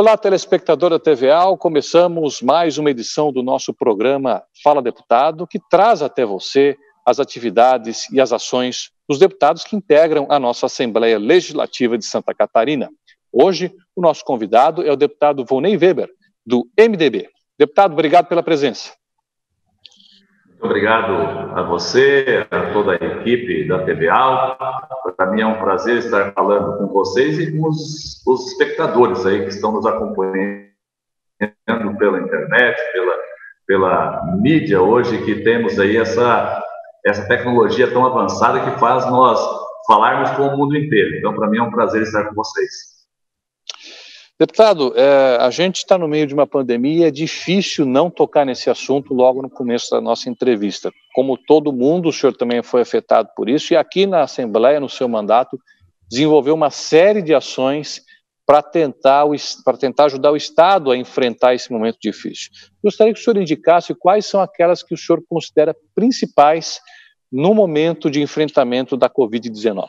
Olá, telespectador da TVA, começamos mais uma edição do nosso programa Fala Deputado, que traz até você as atividades e as ações dos deputados que integram a nossa Assembleia Legislativa de Santa Catarina. Hoje, o nosso convidado é o deputado Volney Weber, do MDB. Deputado, obrigado pela presença. Muito obrigado a você, a toda a equipe da TVA. Para mim é um prazer estar falando com vocês e com os espectadores aí que estão nos acompanhando pela internet, pela mídia hoje, que temos aí essa tecnologia tão avançada que faz nós falarmos com o mundo inteiro. Então, para mim é um prazer estar com vocês. Deputado, a gente está no meio de uma pandemia, é difícil não tocar nesse assunto logo no começo da nossa entrevista. Como todo mundo, o senhor também foi afetado por isso, e aqui na Assembleia, no seu mandato, desenvolveu uma série de ações para tentar ajudar o Estado a enfrentar esse momento difícil. Gostaria que o senhor indicasse quais são aquelas que o senhor considera principais no momento de enfrentamento da Covid-19.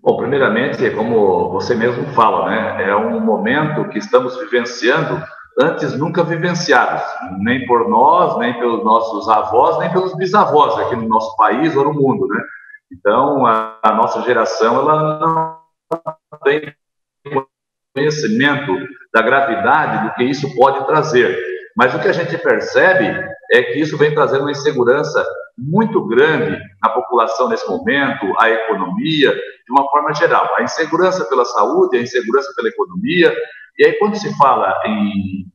Bom, primeiramente, como você mesmo fala, né, é um momento que estamos vivenciando antes nunca vivenciados, nem por nós, nem pelos nossos avós, nem pelos bisavós aqui no nosso país ou no mundo, né? Então, a nossa geração, ela não tem conhecimento da gravidade do que isso pode trazer. Mas o que a gente percebe é que isso vem trazendo uma insegurança muito grande na população nesse momento, a economia, de uma forma geral. A insegurança pela saúde, a insegurança pela economia. E aí, quando se fala em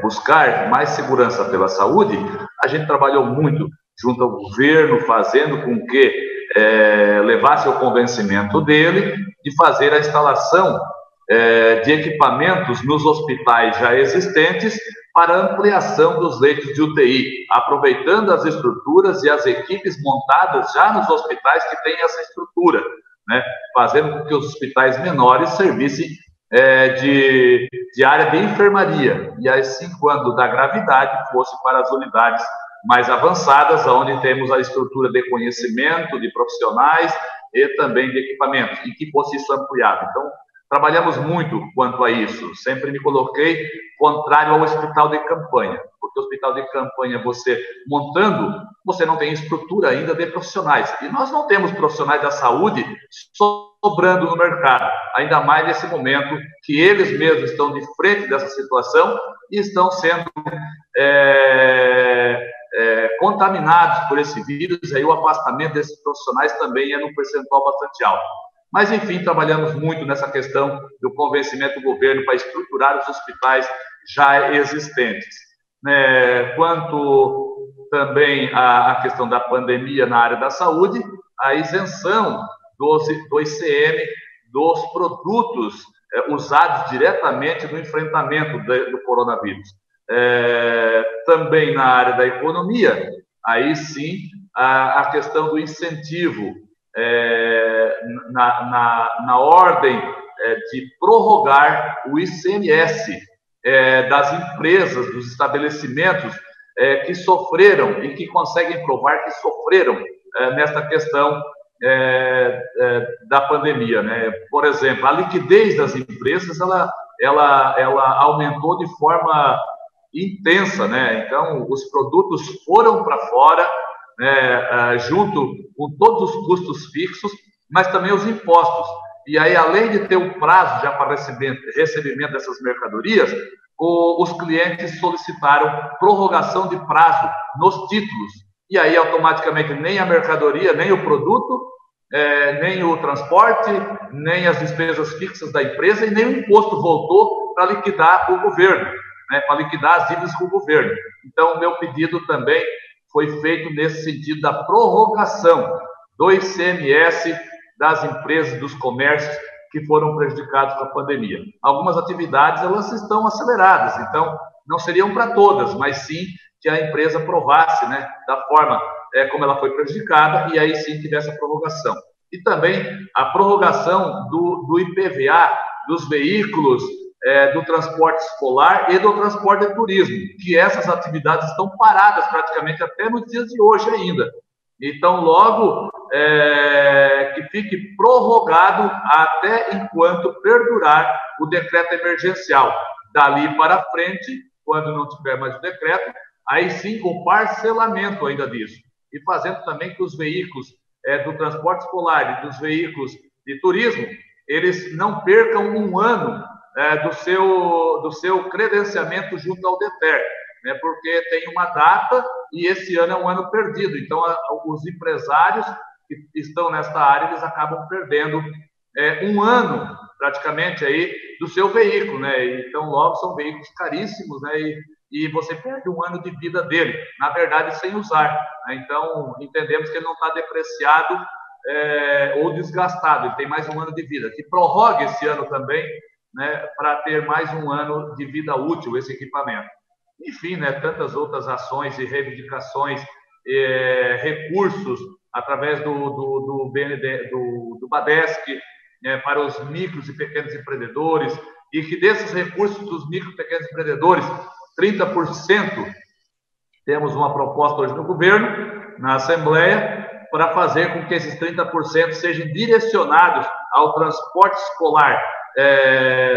buscar mais segurança pela saúde, a gente trabalhou muito junto ao governo, fazendo com que levasse ao convencimento dele de fazer a instalação de equipamentos nos hospitais já existentes para ampliação dos leitos de UTI, aproveitando as estruturas e as equipes montadas já nos hospitais que têm essa estrutura, né? Fazendo com que os hospitais menores servissem de área de enfermaria, e assim, quando da gravidade, fosse para as unidades mais avançadas, onde temos a estrutura de conhecimento, de profissionais e também de equipamentos, e que fosse isso ampliado. Então, trabalhamos muito quanto a isso. Sempre me coloquei contrário ao hospital de campanha, porque o hospital de campanha, você montando, você não tem estrutura ainda de profissionais. E nós não temos profissionais da saúde sobrando no mercado, ainda mais nesse momento que eles mesmos estão de frente dessa situação e estão sendo contaminados por esse vírus. Aí o afastamento desses profissionais também é num percentual bastante alto. Mas, enfim, trabalhamos muito nessa questão do convencimento do governo para estruturar os hospitais já existentes. Quanto também à questão da pandemia na área da saúde, a isenção do ICM dos produtos usados diretamente no enfrentamento do coronavírus. Também na área da economia, aí sim, a questão do incentivo na ordem de prorrogar o ICMS das empresas, dos estabelecimentos que sofreram e que conseguem provar que sofreram nesta questão da pandemia, né? Por exemplo, a liquidez das empresas ela aumentou de forma intensa, né? Então, os produtos foram para fora, junto com todos os custos fixos, mas também os impostos. E aí, além de ter um prazo já para recebimento dessas mercadorias, os clientes solicitaram prorrogação de prazo nos títulos. E aí, automaticamente, nem a mercadoria, nem o produto, nem o transporte, nem as despesas fixas da empresa e nem o imposto voltou para liquidar o governo, né, para liquidar as dívidas com o governo. Então, o meu pedido também foi feito nesse sentido da prorrogação do ICMS das empresas, dos comércios que foram prejudicados com a pandemia. Algumas atividades, elas estão aceleradas, então não seriam para todas, mas sim que a empresa provasse, né, da forma como ela foi prejudicada, e aí sim tivesse a prorrogação. E também a prorrogação do IPVA dos veículos, do transporte escolar e do transporte de turismo, que essas atividades estão paradas praticamente até nos dias de hoje ainda. Então, logo que fique prorrogado até enquanto perdurar o decreto emergencial. Dali para frente, quando não tiver mais o decreto, aí sim o parcelamento ainda disso. E fazendo também que os veículos do transporte escolar e dos veículos de turismo, eles não percam um ano do seu credenciamento junto ao DETER, né, porque tem uma data e esse ano é um ano perdido. Então, os empresários que estão nesta área, eles acabam perdendo um ano, praticamente, aí, do seu veículo, né? Então, logo, são veículos caríssimos, né? E você perde um ano de vida dele, na verdade, sem usar, né? Então, entendemos que ele não está depreciado ou desgastado, ele tem mais um ano de vida. Que prorrogue esse ano também, né, para ter mais um ano de vida útil esse equipamento. Enfim, né, tantas outras ações e reivindicações, recursos através do BND, do BADESC, para os micros e pequenos empreendedores, e que desses recursos dos micros e pequenos empreendedores, 30%, temos uma proposta hoje no governo, na Assembleia, para fazer com que esses 30% sejam direcionados ao transporte escolar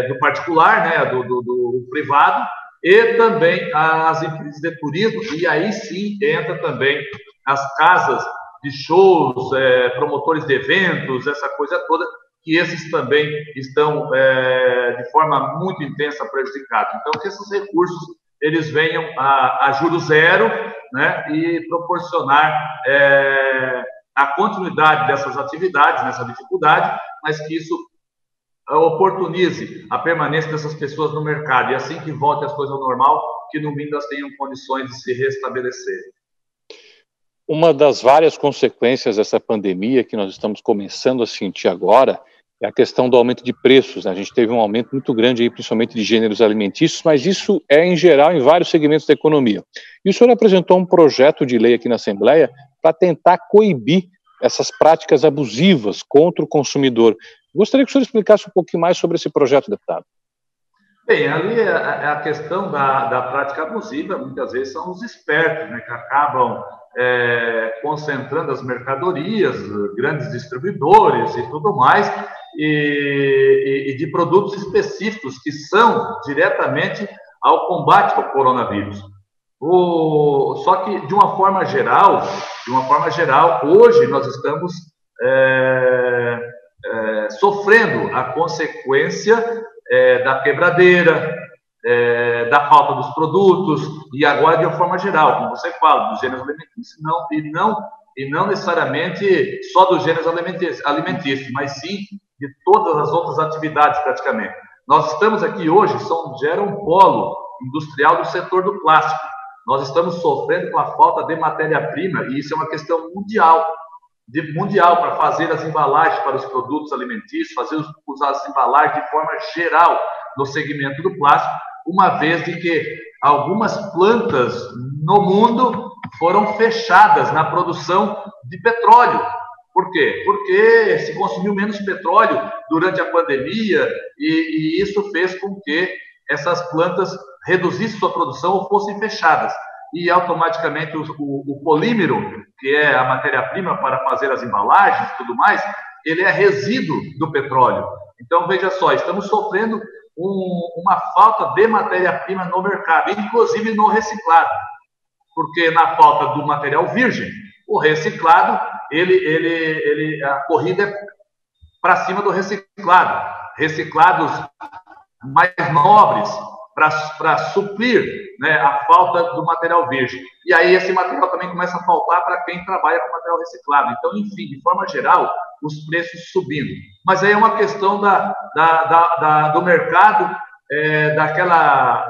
do particular, né, do privado, e também as empresas de turismo, e aí sim entra também as casas de shows, promotores de eventos, essa coisa toda, que esses também estão de forma muito intensa prejudicados. Então, que esses recursos eles venham a juros zero, né, e proporcionar a continuidade dessas atividades, nessa dificuldade, mas que isso oportunize a permanência dessas pessoas no mercado, e assim que volte as coisas ao normal, que no mínimo elas tenham condições de se restabelecer. Uma das várias consequências dessa pandemia que nós estamos começando a sentir agora é a questão do aumento de preços, né? A gente teve um aumento muito grande aí, principalmente de gêneros alimentícios, mas isso é em geral em vários segmentos da economia. E o senhor apresentou um projeto de lei aqui na Assembleia para tentar coibir essas práticas abusivas contra o consumidor. Gostaria que o senhor explicasse um pouquinho mais sobre esse projeto, deputado. Bem, ali a questão da prática abusiva, muitas vezes são os espertos, né, que acabam concentrando as mercadorias, grandes distribuidores e tudo mais, e de produtos específicos que são diretamente ao combate ao coronavírus. Só que, de uma forma geral, hoje nós estamos sofrendo a consequência da quebradeira, da falta dos produtos, e agora de uma forma geral, como você fala, dos gêneros alimentícios, e não necessariamente só dos gêneros alimentícios, mas sim de todas as outras atividades praticamente. Nós estamos aqui hoje, São José é um polo industrial do setor do plástico. Nós estamos sofrendo com a falta de matéria-prima, e isso é uma questão mundial para fazer as embalagens para os produtos alimentícios, fazer as embalagens de forma geral no segmento do plástico, uma vez de que algumas plantas no mundo foram fechadas na produção de petróleo. Por quê? Porque se consumiu menos petróleo durante a pandemia, e isso fez com que essas plantas reduzissem sua produção ou fossem fechadas. E automaticamente o polímero, que é a matéria-prima para fazer as embalagens e tudo mais, ele é resíduo do petróleo. Então, veja só, estamos sofrendo uma falta de matéria-prima no mercado, inclusive no reciclado, porque na falta do material virgem, o reciclado, a corrida é para cima do reciclado, reciclados mais nobres, para suprir, né, a falta do material virgem. E aí esse material também começa a faltar para quem trabalha com material reciclado. Então, enfim, de forma geral, os preços subindo. Mas aí é uma questão do mercado,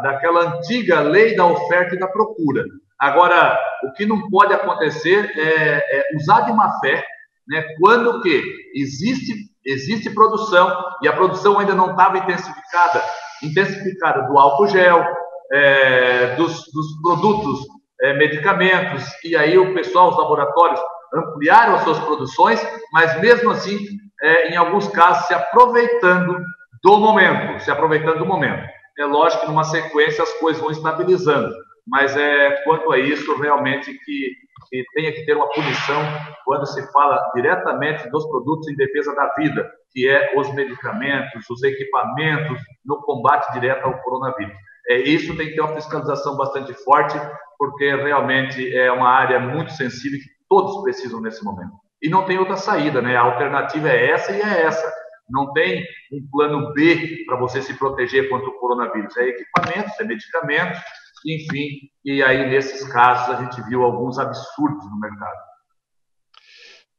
daquela antiga lei da oferta e da procura. Agora, o que não pode acontecer é usar de má fé, né, quando que existe produção, e a produção ainda não estava intensificada do álcool gel, dos produtos, medicamentos, e aí o pessoal, os laboratórios, ampliaram as suas produções, mas mesmo assim, em alguns casos, se aproveitando do momento. É lógico que numa sequência as coisas vão estabilizando, mas quanto a isso, realmente que tenha que ter uma punição quando se fala diretamente dos produtos em defesa da vida, que é os medicamentos, os equipamentos no combate direto ao coronavírus. Isso tem que ter uma fiscalização bastante forte, porque realmente é uma área muito sensível que todos precisam nesse momento. E não tem outra saída, né? A alternativa é essa e é essa. Não tem um plano B para você se proteger contra o coronavírus. É equipamentos, é medicamentos, enfim. E aí, nesses casos, a gente viu alguns absurdos no mercado.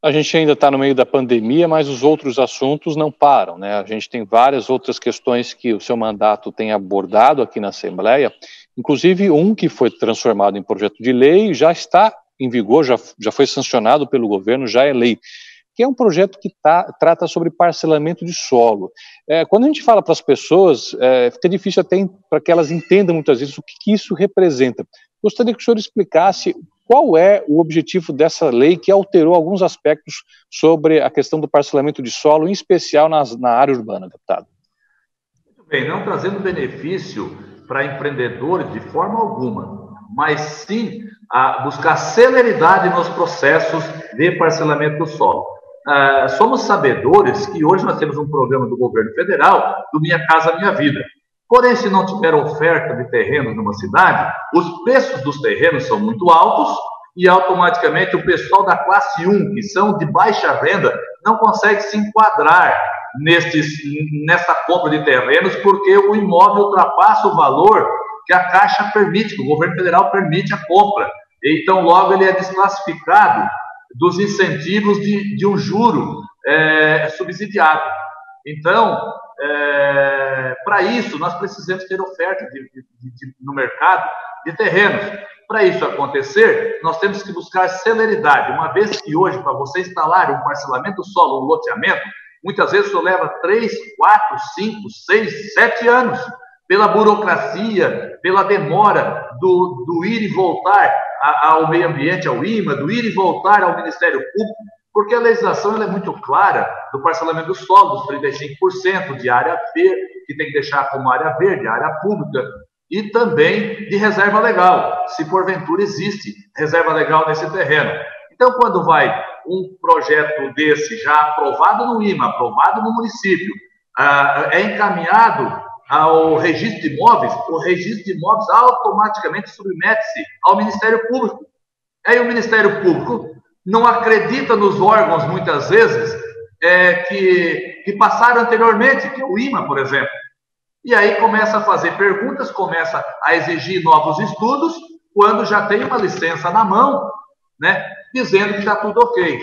A gente ainda está no meio da pandemia, mas os outros assuntos não param, né? A gente tem várias outras questões que o seu mandato tem abordado aqui na Assembleia, inclusive um que foi transformado em projeto de lei, já está em vigor, já foi sancionado pelo governo, já é lei, que é um projeto que trata sobre parcelamento de solo. Quando a gente fala para as pessoas, fica difícil até para que elas entendam muitas vezes o que isso representa. Gostaria que o senhor explicasse qual é o objetivo dessa lei que alterou alguns aspectos sobre a questão do parcelamento de solo, em especial na área urbana, deputado. Muito bem, não trazendo benefício para empreendedores de forma alguma, mas sim a buscar celeridade nos processos de parcelamento do solo. Somos sabedores que hoje nós temos um programa do governo federal, do Minha Casa Minha Vida. Porém, se não tiver oferta de terrenos numa cidade, os preços dos terrenos são muito altos e automaticamente o pessoal da classe 1, que são de baixa renda, não consegue se enquadrar nessa compra de terrenos, porque o imóvel ultrapassa o valor que a Caixa permite, que o governo federal permite a compra. Então, logo, ele é desclassificado dos incentivos de um juro subsidiado. Então, para isso, nós precisamos ter oferta no mercado de terrenos. Para isso acontecer, nós temos que buscar celeridade, uma vez que hoje, para você instalar um parcelamento do solo, um loteamento, muitas vezes isso leva 3, 4, 5, 6, 7 anos, pela burocracia, pela demora do ir e voltar ao meio ambiente, ao IMA, do ir e voltar ao Ministério Público, porque a legislação ela é muito clara do parcelamento do solo, dos 35% de área verde, que tem que deixar como área verde, área pública, e também de reserva legal, se porventura existe reserva legal nesse terreno. Então, quando vai um projeto desse já aprovado no IMA, aprovado no município, é encaminhado ao registro de imóveis, o registro de imóveis automaticamente submete-se ao Ministério Público. Aí o Ministério Público não acredita nos órgãos, muitas vezes, que passaram anteriormente, que é o IMA, por exemplo. E aí começa a fazer perguntas, começa a exigir novos estudos, quando já tem uma licença na mão, né, dizendo que está tudo ok.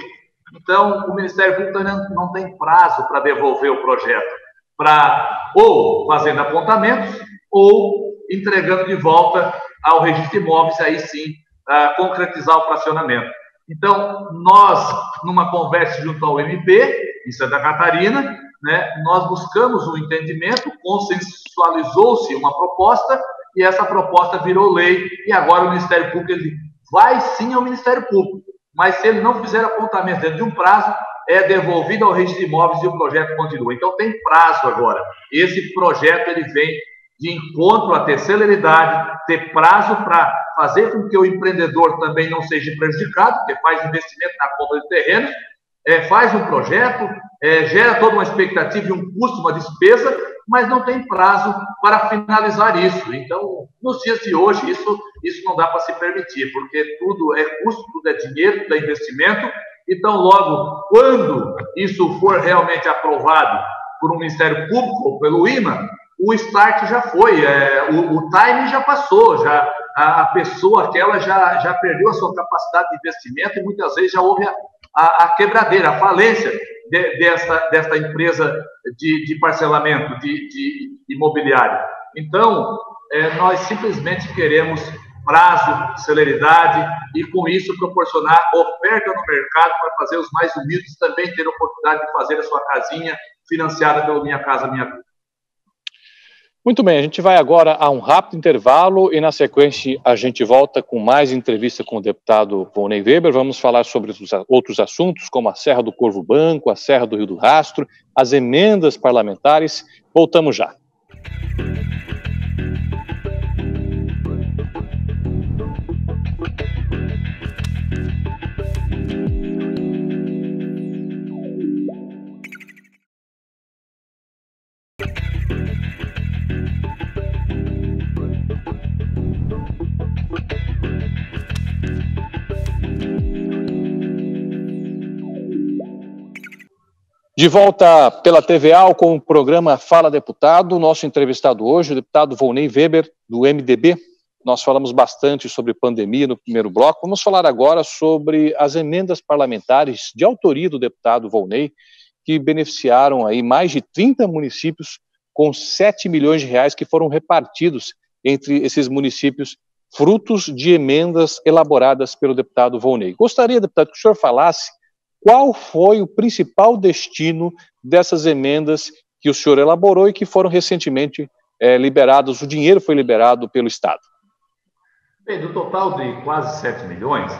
Então, o Ministério Público não tem prazo para devolver o projeto, para ou fazendo apontamentos, ou entregando de volta ao registro de imóveis, aí sim, concretizar o fracionamento. Então, nós, numa conversa junto ao MP, em Santa Catarina, né, nós buscamos um entendimento, consensualizou-se uma proposta, e essa proposta virou lei, e agora o Ministério Público ele vai sim ao Ministério Público, mas se ele não fizer apontamento dentro de um prazo, é devolvido ao registro de imóveis e o projeto continua. Então, tem prazo agora. Esse projeto ele vem de encontro a ter celeridade, ter prazo para fazer com que o empreendedor também não seja prejudicado, porque faz investimento na compra de terrenos, faz um projeto, gera toda uma expectativa e um custo, uma despesa, mas não tem prazo para finalizar isso. Então, nos dias de hoje, isso não dá para se permitir, porque tudo é custo, tudo é dinheiro, tudo é investimento. Então, logo, quando isso for realmente aprovado por um Ministério Público ou pelo IMA, o start já foi, o time já passou, já, a pessoa aquela já perdeu a sua capacidade de investimento e muitas vezes já houve a quebradeira, a falência desta empresa de parcelamento de imobiliário. Então, nós simplesmente queremos prazo, celeridade e, com isso, proporcionar oferta no mercado para fazer os mais humildes também ter a oportunidade de fazer a sua casinha financiada pelo Minha Casa Minha Vida. Muito bem, a gente vai agora a um rápido intervalo e, na sequência, a gente volta com mais entrevista com o deputado Volney Weber. Vamos falar sobre outros assuntos, como a Serra do Corvo Branco, a Serra do Rio do Rastro, as emendas parlamentares. Voltamos já. De volta pela TVA com o programa Fala Deputado, nosso entrevistado hoje, o deputado Volney Weber, do MDB. Nós falamos bastante sobre pandemia no primeiro bloco. Vamos falar agora sobre as emendas parlamentares de autoria do deputado Volney, que beneficiaram aí mais de 30 municípios com 7 milhões de reais que foram repartidos entre esses municípios, frutos de emendas elaboradas pelo deputado Volney. Gostaria, deputado, que o senhor falasse qual foi o principal destino dessas emendas que o senhor elaborou e que foram recentemente liberadas, o dinheiro foi liberado pelo Estado. Bem, do total de quase 7 milhões,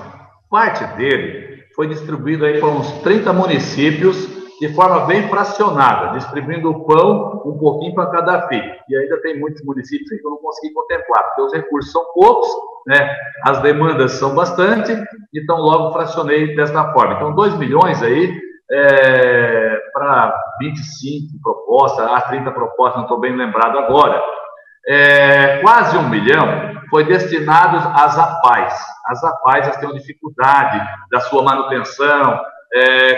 parte dele foi distribuído aí para uns 30 municípios de forma bem fracionada, distribuindo o pão um pouquinho para cada filho. E ainda tem muitos municípios que eu não consegui contemplar, porque os recursos são poucos, né? As demandas são bastante, então logo fracionei desta forma. Então 2 milhões aí para 25 propostas, 30 propostas, não estou bem lembrado agora. Quase 1 milhão foi destinado às APAES. As APAES elas têm uma dificuldade da sua manutenção.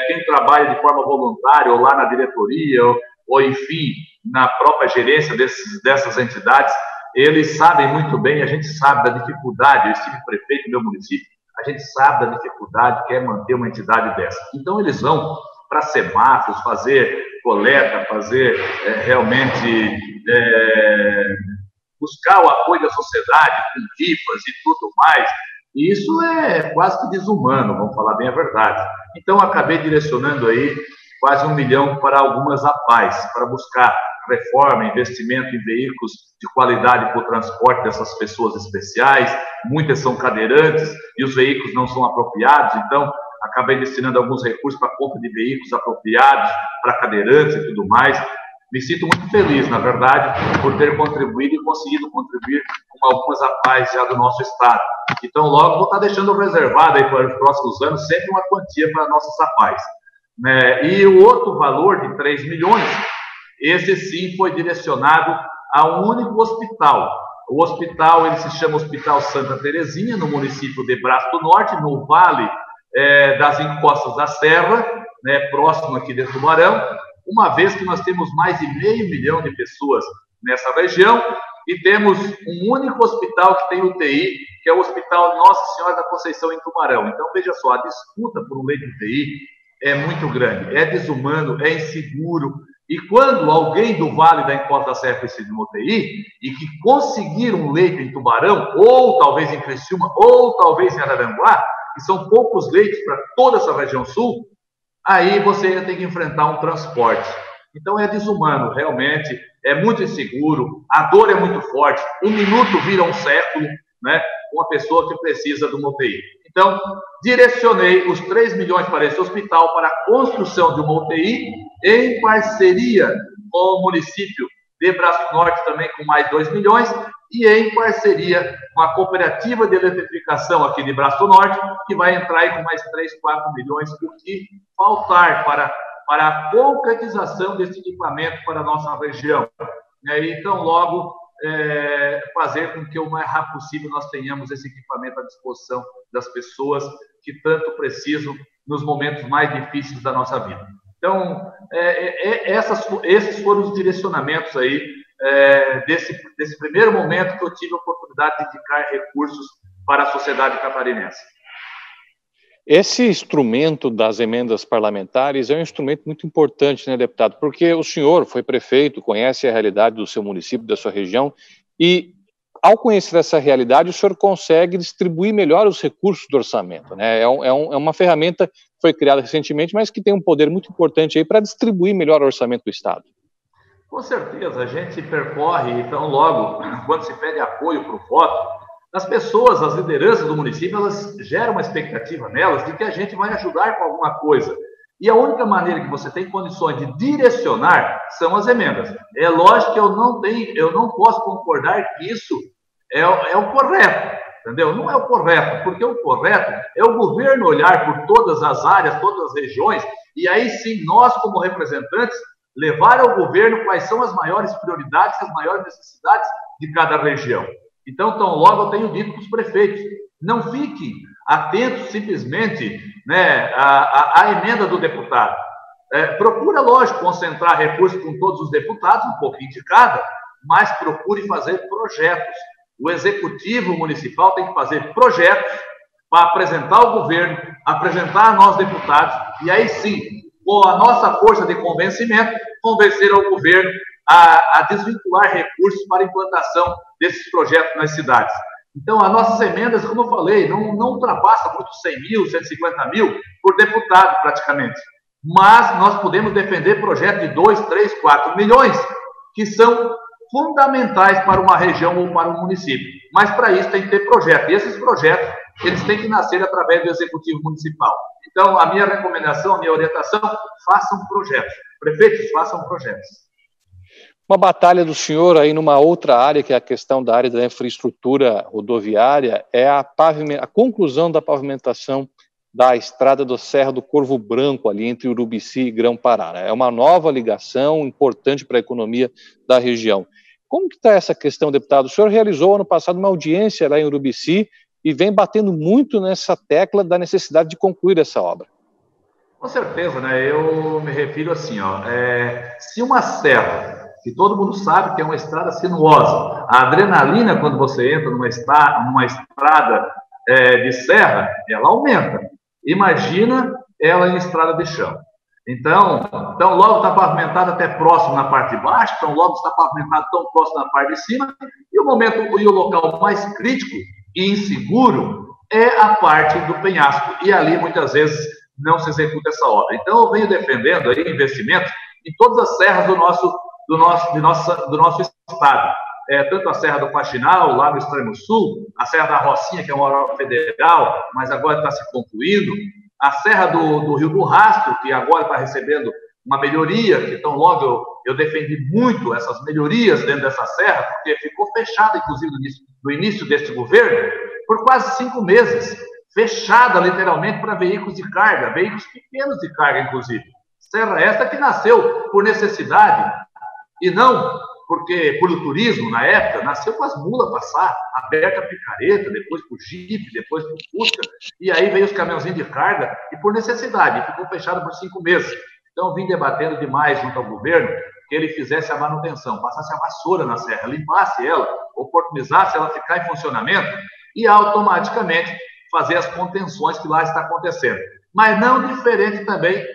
Quem trabalha de forma voluntária ou lá na diretoria ou enfim, na própria gerência dessas entidades, eles sabem muito bem, a gente sabe da dificuldade, eu estive prefeito do meu município, a gente sabe da dificuldade que é manter uma entidade dessa. Então eles vão para semáforos, fazer coleta, fazer realmente buscar o apoio da sociedade com rifas e tudo mais. E isso é quase que desumano, vamos falar bem a verdade. Então, acabei direcionando aí quase 1 milhão para algumas APAES, para buscar reforma, investimento em veículos de qualidade para o transporte dessas pessoas especiais. Muitas são cadeirantes e os veículos não são apropriados, então acabei destinando alguns recursos para a compra de veículos apropriados para cadeirantes e tudo mais. Me sinto muito feliz, na verdade, por ter contribuído e conseguido contribuir com algumas APAES já do nosso estado. Então, logo vou estar deixando reservado aí para os próximos anos sempre uma quantia para nossas APAES. E o outro valor de 3 milhões, esse sim foi direcionado a um único hospital. O hospital, ele se chama Hospital Santa Terezinha, no município de Braço do Norte, no Vale das Encostas da Serra, próximo aqui de Tubarão, uma vez que nós temos mais de 500 mil de pessoas nessa região e temos um único hospital que tem UTI, que é o Hospital Nossa Senhora da Conceição em Tubarão. Então, veja só, a disputa por um leito de UTI é muito grande, é desumano, é inseguro. E quando alguém do Vale da Encosta da Serra precisa de uma UTI e que conseguir um leito em Tubarão, ou talvez em Criciúma, ou talvez em Araranguá, que são poucos leitos para toda essa região sul, aí você tem que enfrentar um transporte. Então é desumano, realmente, é muito inseguro, a dor é muito forte, 1 minuto vira um século, né, com a pessoa que precisa de uma UTI. Então, direcionei os 3 milhões para esse hospital para a construção de uma UTI em parceria com o município de Braço do Norte, também com mais 2 milhões, e em parceria com a cooperativa de eletrificação aqui de Braço do Norte, que vai entrar aí com mais 3, 4 milhões, o que faltar para a concretização desse equipamento para a nossa região. Então, logo, fazer com que o mais rápido possível nós tenhamos esse equipamento à disposição das pessoas que tanto precisam nos momentos mais difíceis da nossa vida. Então, esses foram os direcionamentos aí desse primeiro momento que eu tive a oportunidade de dedicar recursos para a sociedade catarinense. Esse instrumento das emendas parlamentares é um instrumento muito importante, né, deputado? Porque o senhor foi prefeito, conhece a realidade do seu município, da sua região, e ao conhecer essa realidade, o senhor consegue distribuir melhor os recursos do orçamento, né? É uma ferramenta que foi criada recentemente, mas que tem um poder muito importante aí para distribuir melhor o orçamento do Estado. Com certeza, a gente percorre, então, logo, quando se pede apoio para o voto, as pessoas, as lideranças do município, elas geram uma expectativa nelas de que a gente vai ajudar com alguma coisa. E a única maneira que você tem condições de direcionar são as emendas. É lógico que eu não posso concordar que isso é o correto, entendeu? Não é o correto, porque o correto é o governo olhar por todas as áreas, todas as regiões, e aí sim, nós como representantes, levar ao governo quais são as maiores prioridades, as maiores necessidades de cada região. Então, tão logo eu tenho dito para os prefeitos, não fiquem atentos simplesmente, né, à emenda do deputado. Procura, lógico, concentrar recursos com todos os deputados, um pouquinho de cada, mas procure fazer projetos. O executivo municipal tem que fazer projetos para apresentar ao governo, apresentar a nós deputados, e aí sim, com a nossa força de convencimento, convencer ao governo a desvincular recursos para a implantação desses projetos nas cidades. Então, as nossas emendas, como eu falei, não ultrapassa muito 100 mil, 150 mil por deputado, praticamente. Mas nós podemos defender projetos de 2, 3, 4 milhões, que são fundamentais para uma região ou para um município. Mas, para isso, tem que ter projeto. E esses projetos, eles têm que nascer através do Executivo Municipal. Então, a minha recomendação, a minha orientação, façam projetos. Prefeitos, façam projetos. Uma batalha do senhor aí numa outra área, que é a questão da área da infraestrutura rodoviária, é a conclusão da pavimentação da estrada da Serra do Corvo Branco, ali entre Urubici e Grão-Pará. É uma nova ligação importante para a economia da região. Como que está essa questão, deputado? O senhor realizou ano passado uma audiência lá em Urubici e vem batendo muito nessa tecla da necessidade de concluir essa obra. Com certeza, né? Eu me refiro assim, se uma serra, que todo mundo sabe que é uma estrada sinuosa, a adrenalina quando você entra numa estrada de serra, ela aumenta. Imagina ela em estrada de chão. Então logo está pavimentado até próximo na parte de baixo, então logo está pavimentado tão próximo na parte de cima, e o local mais crítico e inseguro é a parte do penhasco, e ali muitas vezes não se executa essa obra. Então eu venho defendendo aí investimentos em todas as serras do nosso estado. Tanto a Serra do Faxinal, lá no extremo sul, a Serra da Rocinha, que é uma obra federal, mas agora está se concluindo, a Serra do Rio do Rastro, que agora está recebendo uma melhoria, que então logo eu defendi muito essas melhorias dentro dessa serra, porque ficou fechada, inclusive, no início deste governo, por quase 5 meses, fechada literalmente para veículos de carga, veículos pequenos de carga, inclusive. Serra esta que nasceu por necessidade, e não porque por o turismo, na época, nasceu com as mulas passar, aberta a picareta, depois por Jeep, depois por Fusca, e aí veio os caminhãozinhos de carga, e por necessidade, e ficou fechado por 5 meses. Então, eu vim debatendo demais junto ao governo que ele fizesse a manutenção, passasse a vassoura na serra, limpasse ela, oportunizasse ela ficar em funcionamento, e automaticamente fazer as contenções que lá está acontecendo. Mas não diferente também,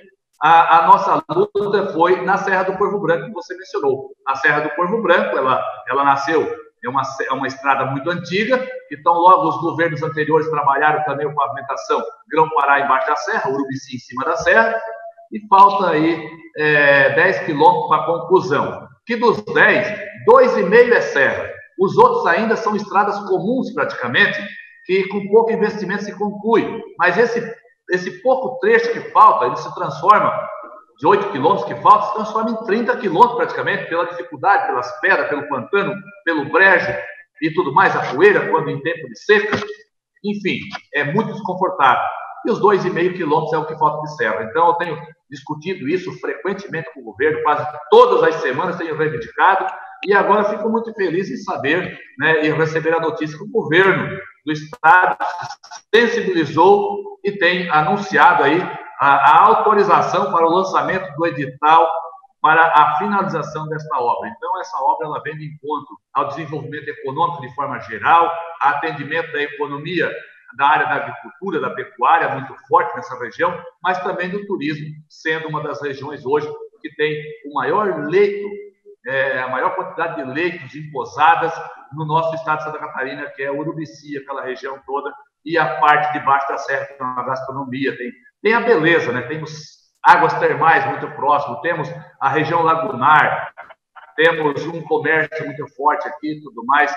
a nossa luta foi na Serra do Corvo Branco, que você mencionou. A Serra do Corvo Branco, ela nasceu, é uma estrada muito antiga, então logo os governos anteriores trabalharam também a pavimentação Grão-Pará embaixo da serra, Urubici em cima da serra, e falta aí 10 quilômetros para a conclusão. Que dos 10, 2,5 é serra. Os outros ainda são estradas comuns praticamente, que com pouco investimento se conclui. Mas esse pouco trecho que falta, ele se transforma, de 8 quilômetros que falta, se transforma em 30 quilômetros praticamente, pela dificuldade, pelas pedras, pelo pantano, pelo brejo e tudo mais, a poeira, quando em tempo de seca. Enfim, é muito desconfortável. E os 2,5 quilômetros é o que falta de serra. Então, eu tenho discutido isso frequentemente com o governo, quase todas as semanas tenho reivindicado, e agora fico muito feliz em saber, né, e receber a notícia que o governo do estado se sensibilizou e tem anunciado aí a autorização para o lançamento do edital para a finalização desta obra. Então, essa obra ela vem de encontro ao desenvolvimento econômico de forma geral, a atendimento da economia da área da agricultura, da pecuária, muito forte nessa região, mas também do turismo, sendo uma das regiões hoje que tem o maior leito, a maior quantidade de leitos em pousadas no nosso estado de Santa Catarina, que é Urubici, aquela região toda, e a parte de baixo da serra, que é uma gastronomia, tem a beleza, né? Temos águas termais muito próximo, temos a região lagunar, temos um comércio muito forte aqui e tudo mais,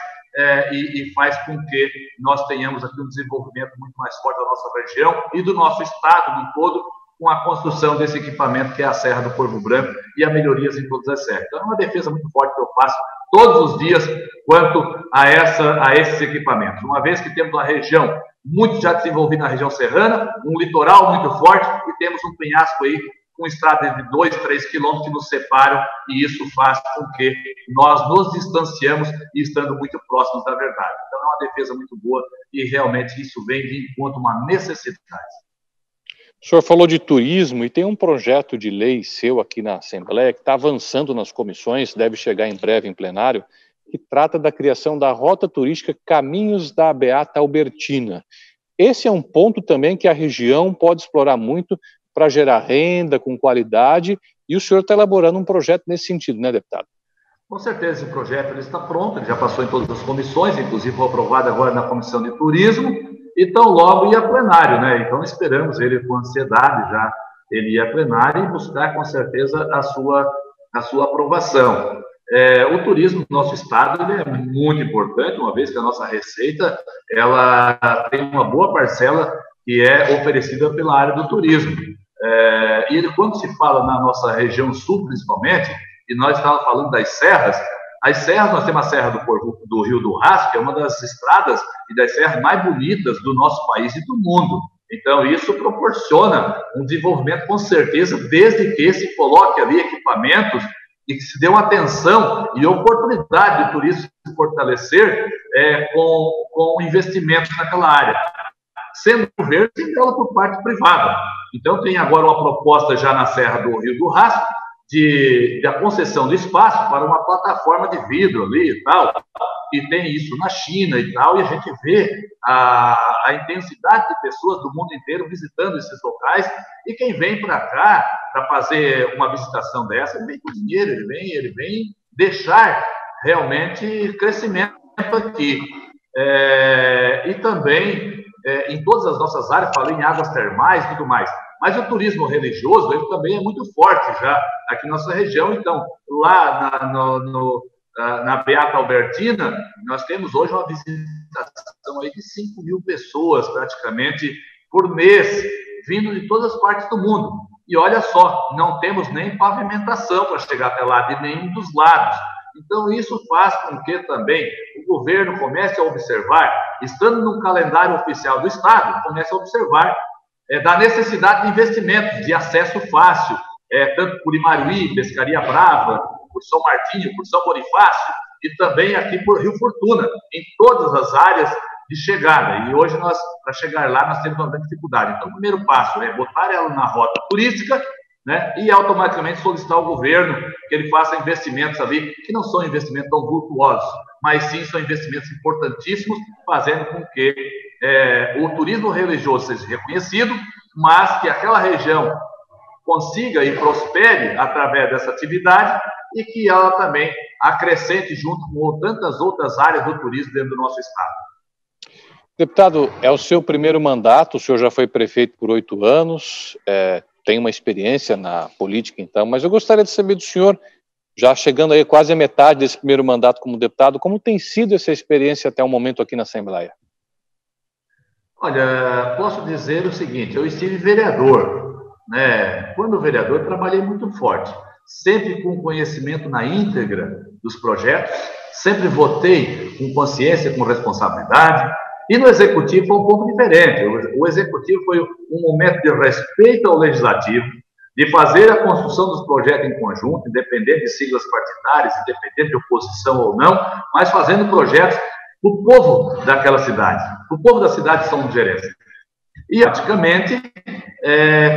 e faz com que nós tenhamos aqui um desenvolvimento muito mais forte da nossa região e do nosso estado no todo, com a construção desse equipamento que é a Serra do Corvo Branco e a melhorias em todas as serras. Então, é uma defesa muito forte que eu faço todos os dias quanto a esses equipamentos. Uma vez que temos uma região muito já desenvolvida na região serrana, um litoral muito forte e temos um penhasco aí com estrada de 2, 3 quilômetros que nos separam, e isso faz com que nós nos distanciamos e estando muito próximos da verdade. Então, é uma defesa muito boa e realmente isso vem de encontro a uma necessidade. O senhor falou de turismo e tem um projeto de lei seu aqui na Assembleia que está avançando nas comissões, deve chegar em breve em plenário, que trata da criação da rota turística Caminhos da Beata Albertina. Esse é um ponto também que a região pode explorar muito para gerar renda com qualidade, e o senhor está elaborando um projeto nesse sentido, né, deputado? Com certeza, esse projeto ele está pronto, ele já passou em todas as comissões, inclusive foi aprovado agora na Comissão de Turismo, e tão logo ia a plenário, né? Então esperamos ele com ansiedade já, ele ia a plenário e buscar com certeza a sua aprovação. O turismo no nosso estado ele é muito importante, uma vez que a nossa receita ela tem uma boa parcela que é oferecida pela área do turismo. E quando se fala na nossa região sul, principalmente, e nós estávamos falando das serras, nós temos a Serra do Rio do Rastro, que é uma das estradas e das serras mais bonitas do nosso país e do mundo. Então, isso proporciona um desenvolvimento, com certeza, desde que se coloque ali equipamentos e que se dê uma atenção e oportunidade do turismo se fortalecer com investimentos naquela área, sendo verde, sendo ela por parte privada. Então, tem agora uma proposta já na Serra do Rio do Rastro, da concessão do espaço para uma plataforma de vidro ali e tal, e tem isso na China e tal, e a gente vê a intensidade de pessoas do mundo inteiro visitando esses locais, e quem vem para cá para fazer uma visitação dessa, ele vem com dinheiro, ele vem deixar realmente crescimento aqui. E também em todas as nossas áreas, falei em águas termais e tudo mais, mas o turismo religioso ele também é muito forte já aqui na nossa região. Então, lá na Beata Albertina, nós temos hoje uma visitação aí de 5 mil pessoas, praticamente, por mês, vindo de todas as partes do mundo. E olha só, não temos nem pavimentação para chegar até lá, de nenhum dos lados. Então, isso faz com que também o governo comece a observar, estando no calendário oficial do Estado, comece a observar da necessidade de investimentos, de acesso fácil, tanto por Imaruí, Pescaria Brava, por São Martinho, por São Bonifácio, e também aqui por Rio Fortuna, em todas as áreas de chegada. E hoje, para chegar lá, nós temos uma grande dificuldade. Então, o primeiro passo é botar ela na rota turística, né, e automaticamente solicitar ao governo que ele faça investimentos ali, que não são investimentos tão vultuosos, mas sim são investimentos importantíssimos, fazendo com que o turismo religioso seja reconhecido, mas que aquela região consiga e prospere através dessa atividade e que ela também acrescente junto com tantas outras áreas do turismo dentro do nosso estado. Deputado, é o seu primeiro mandato, o senhor já foi prefeito por 8 anos, tem uma experiência na política então, mas eu gostaria de saber do senhor, já chegando aí quase a metade desse primeiro mandato como deputado, como tem sido essa experiência até o momento aqui na Assembleia? Olha, posso dizer o seguinte, eu estive vereador, né? Quando vereador, trabalhei muito forte, sempre com conhecimento na íntegra dos projetos, sempre votei com consciência, com responsabilidade, e no Executivo foi um pouco diferente. O Executivo foi um momento de respeito ao Legislativo, de fazer a construção dos projetos em conjunto, independente de siglas partidárias, independente de oposição ou não, mas fazendo projetos para o povo daquela cidade, para o povo da cidade de São Lugerense. E, praticamente,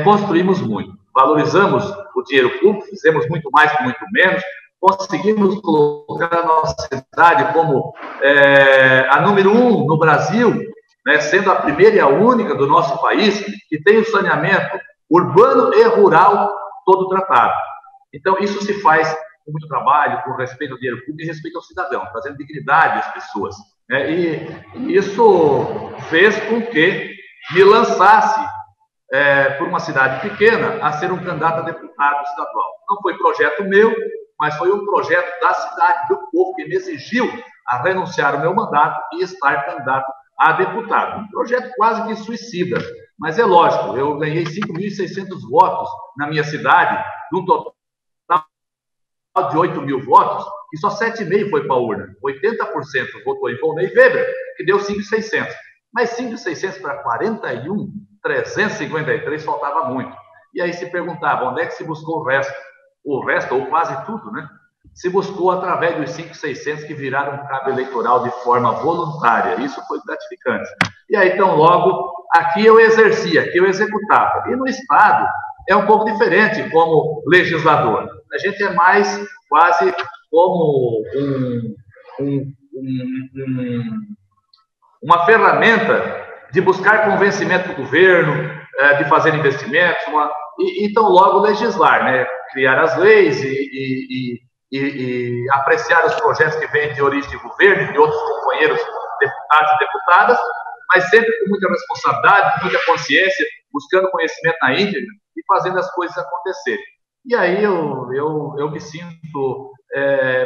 construímos muito. Valorizamos o dinheiro público, fizemos muito mais com muito menos, conseguimos colocar a nossa cidade como a número 1 no Brasil, né, sendo a primeira e a única do nosso país que tem o saneamento urbano e rural todo tratado. Então, isso se faz com muito trabalho, com respeito ao dinheiro público e respeito ao cidadão, trazendo dignidade às pessoas, né? E isso fez com que me lançasse por uma cidade pequena a ser um candidato a deputado estadual. Não foi projeto meu, mas foi um projeto da cidade, do povo, que me exigiu a renunciar ao meu mandato e estar candidato a deputado. Um projeto quase que suicida, mas é lógico, eu ganhei 5.600 votos na minha cidade, num total de 8 mil votos, e só 7,5% foi para a urna. 80% votou em Volney Weber, que deu 5.600. Mas 5.600 para 41.353 faltava muito. E aí se perguntava, onde é que se buscou o resto? O resto, ou quase tudo, né? Se buscou através dos 5.600 que viraram cabo eleitoral de forma voluntária. Isso foi gratificante. E aí, então, logo, aqui eu exercia, aqui eu executava. E no Estado é um pouco diferente como legislador. A gente é mais quase como uma ferramenta de buscar convencimento do governo, de fazer investimentos, então logo legislar, né? Criar as leis e apreciar os projetos que vêm de origem de governo e de outros companheiros deputados e deputadas, mas sempre com muita responsabilidade, com muita consciência, buscando conhecimento na íntegra e fazendo as coisas acontecerem. E aí eu me sinto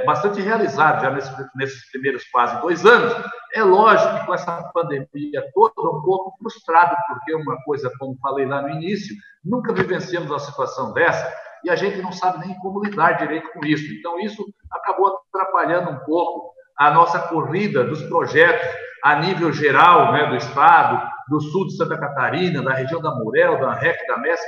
bastante realizado já nesses primeiros quase 2 anos. É lógico que com essa pandemia toda, um pouco frustrado, porque uma coisa, como falei lá no início, nunca vivenciamos uma situação dessa e a gente não sabe nem como lidar direito com isso. Então, isso acabou atrapalhando um pouco a nossa corrida dos projetos a nível geral, né, do Estado, do sul de Santa Catarina, da região da Murel, da REC, da MESC,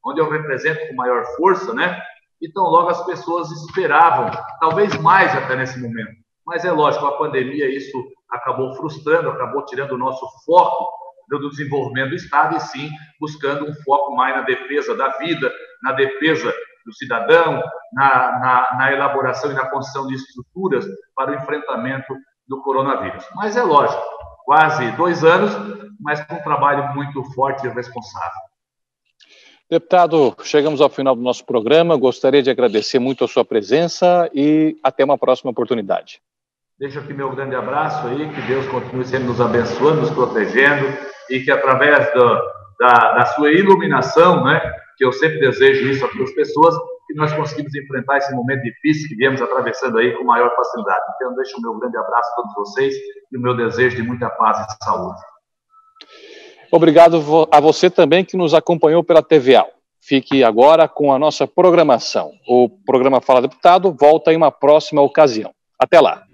onde eu represento com maior força, né? Então, logo as pessoas esperavam, talvez mais até nesse momento. Mas é lógico, a pandemia, isso acabou frustrando, acabou tirando o nosso foco do desenvolvimento do Estado e sim buscando um foco mais na defesa da vida, na defesa do cidadão, na elaboração e na construção de estruturas para o enfrentamento do coronavírus. Mas é lógico, quase 2 anos, mas com um trabalho muito forte e responsável. Deputado, chegamos ao final do nosso programa. Gostaria de agradecer muito a sua presença e até uma próxima oportunidade. Deixo aqui meu grande abraço aí, que Deus continue sempre nos abençoando, nos protegendo e que através da sua iluminação, né, que eu sempre desejo isso a todas as pessoas, que nós conseguimos enfrentar esse momento difícil que viemos atravessando aí com maior facilidade. Então, deixo o meu grande abraço a todos vocês e o meu desejo de muita paz e saúde. Obrigado a você também que nos acompanhou pela TVA. Fique agora com a nossa programação. O programa Fala Deputado volta em uma próxima ocasião. Até lá.